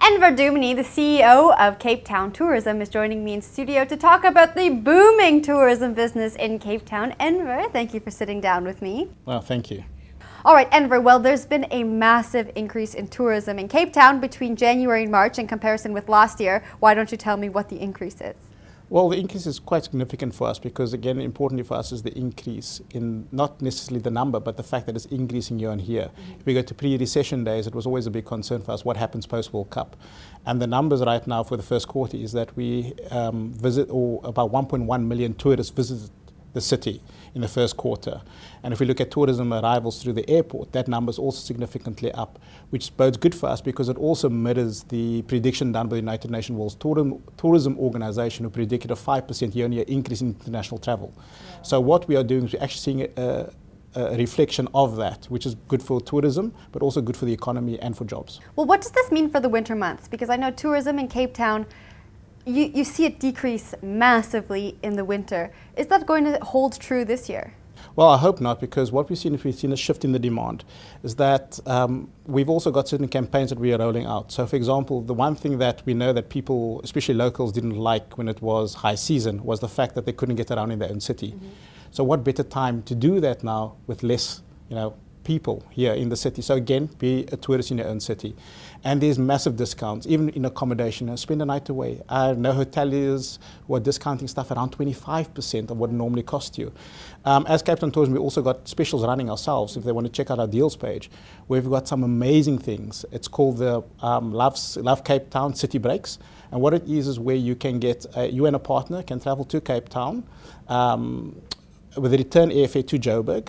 Enver Duminy, the CEO of Cape Town Tourism, is joining me in studio to talk about the booming tourism business in Cape Town. Enver, thank you for sitting down with me. Well, thank you. All right, Enver, well, there's been a massive increase in tourism in Cape Town between January and March in comparison with last year. Why don't you tell me what the increase is? Well, the increase is quite significant for us because, again, importantly for us is the increase in not necessarily the number, but the fact that it's increasing year on year. If we go to pre-recession days, it was always a big concern for us what happens post-World Cup. And the numbers right now for the first quarter is that we about 1.1 million tourists visited the city in the first quarter. And if we look at tourism arrivals through the airport, that number is also significantly up, which bodes good for us because it also mirrors the prediction done by the United Nations World Tourism Organization, who predicted a 5% year-on-year increase in international travel. Yeah. So what we are doing is we're actually seeing a reflection of that, which is good for tourism, but also good for the economy and for jobs. Well, what does this mean for the winter months? Because I know tourism in Cape Town, you see it decrease massively in the winter. Is that going to hold true this year? Well, I hope not, because what we've seen a shift in the demand, is that we've also got certain campaigns that we are rolling out. So, for example, the one thing that we know that people, especially locals, didn't like when it was high season was the fact that they couldn't get around in their own city. Mm-hmm. So what better time to do that now with less, people here in the city. So again, be a tourist in your own city. And there's massive discounts, even in accommodation. Spend a night away. I know hoteliers who are discounting stuff around 25% of what it normally costs you. As Cape Town Tourism, we also got specials running ourselves if they want to check out our deals page. We've got some amazing things. It's called the Love Cape Town City Breaks. And what it is where you can get, you and a partner can travel to Cape Town with a return airfare to Joburg,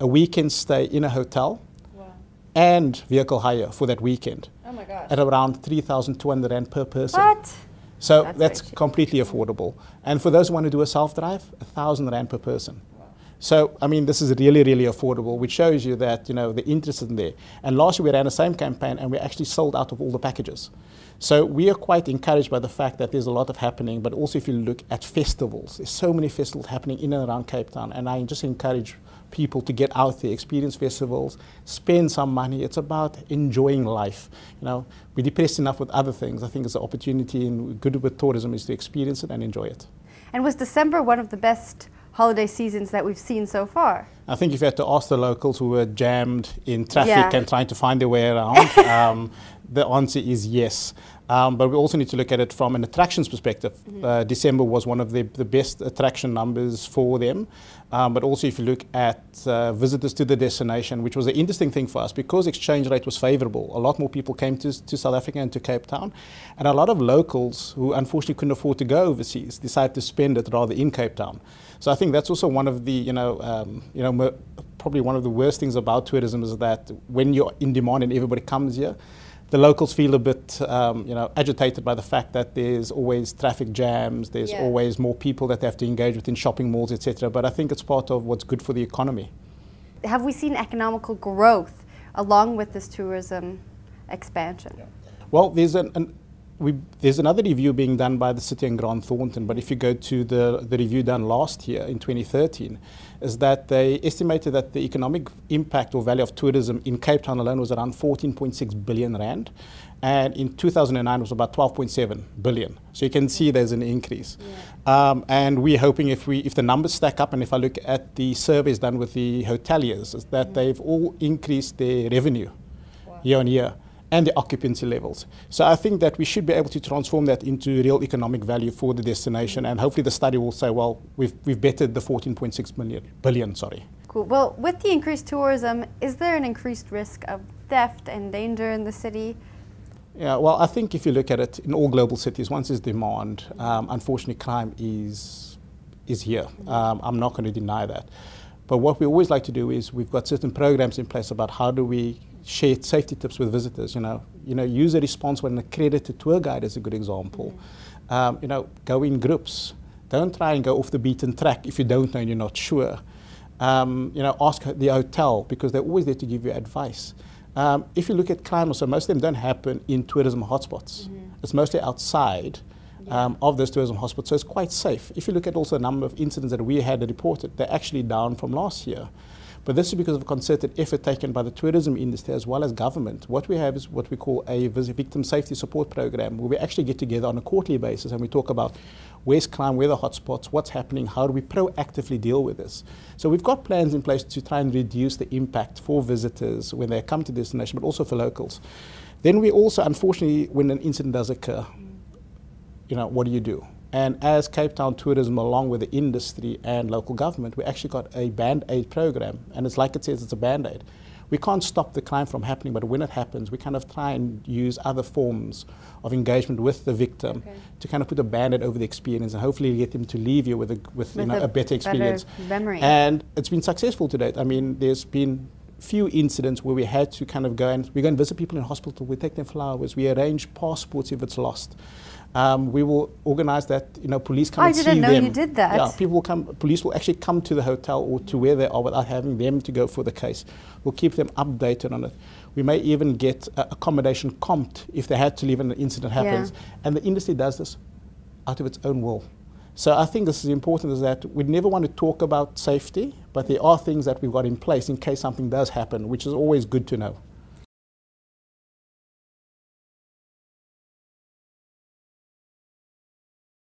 a weekend stay in a hotel, wow, and vehicle hire for that weekend. Oh my gosh. At around 3,200 Rand per person. What? So that's completely affordable. And for those who want to do a self-drive, 1,000 Rand per person. Wow. So, I mean, this is really, really affordable, which shows you that, the interest is in there. And last year we ran the same campaign and we actually sold out of all the packages. So we are quite encouraged by the fact that there's a lot of happening, but also if you look at festivals, there's so many festivals happening in and around Cape Town, and I just encourage people to get out there, experience festivals, spend some money. It's about enjoying life. We're depressed enough with other things. I think it's an opportunity, and good with tourism is to experience it and enjoy it. And was December one of the best holiday seasons that we've seen so far? I think if you had to ask the locals who were jammed in traffic and trying to find their way around, the answer is yes. But we also need to look at it from an attractions perspective. Mm-hmm. December was one of the best attraction numbers for them. But also if you look at visitors to the destination, which was an interesting thing for us because exchange rate was favorable. A lot more people came to South Africa and to Cape Town. And a lot of locals who unfortunately couldn't afford to go overseas decided to spend it rather in Cape Town. So I think that's also one of the, probably one of the worst things about tourism is that when you're in demand and everybody comes here, the locals feel a bit, agitated by the fact that there's always traffic jams, there's always more people that they have to engage with in shopping malls, etc. But I think it's part of what's good for the economy. Have we seen economical growth along with this tourism expansion? Yeah. Well, there's another review being done by the city and Grant Thornton, but if you go to the review done last year in 2013, is that they estimated that the economic impact or value of tourism in Cape Town alone was around 14.6 billion Rand, and in 2009 it was about 12.7 billion. So you can see there's an increase. Yeah. And we're hoping if the numbers stack up, and if I look at the surveys done with the hoteliers, is that they've all increased their revenue year on year, and the occupancy levels. So I think that we should be able to transform that into real economic value for the destination, and hopefully the study will say, well, we've bettered the 14.6 billion. Cool. Well, with the increased tourism, is there an increased risk of theft and danger in the city? Yeah, well, I think if you look at it in all global cities, once there's demand, unfortunately crime is here. I'm not going to deny that. But what we always like to do is we've got certain programs in place about how do we share safety tips with visitors. Use a response when an accredited tour guide is a good example. Go in groups. Don't try and go off the beaten track if you don't know and you're not sure. Ask the hotel because they're always there to give you advice. If you look at crime also, most of them don't happen in tourism hotspots. Mm-hmm. It's mostly outside of those tourism hotspots, so it's quite safe. If you look at also a number of incidents that we had reported, they're actually down from last year. But this is because of a concerted effort taken by the tourism industry as well as government. What we have is what we call a victim safety support program, where we actually get together on a quarterly basis and we talk about where's crime, where are the hotspots, what's happening, how do we proactively deal with this. So we've got plans in place to try and reduce the impact for visitors when they come to destination, but also for locals. Then we also, unfortunately, when an incident does occur, you know, what do you do? And as Cape Town Tourism, along with the industry and local government, we actually got a Band-Aid program. And it's like it says, it's a Band-Aid. We can't stop the crime from happening, but when it happens, we kind of try and use other forms of engagement with the victim to kind of put a Band-Aid over the experience and hopefully get them to leave you with you know, a better experience. Memory. And it's been successful to date. I mean, there's been few incidents where we had to kind of go and we go and visit people in hospital, we take them flowers, we arrange passports if it's lost. We will organize that, you know, police come and see them. I didn't know you did that. Yeah, people will come, police will actually come to the hotel or to where they are without having them to go for the case. We'll keep them updated on it. We may even get accommodation comped if they had to leave and an incident happens. Yeah. And the industry does this out of its own will. So I think this is important, is that we never want to talk about safety, but there are things that we've got in place in case something does happen, which is always good to know.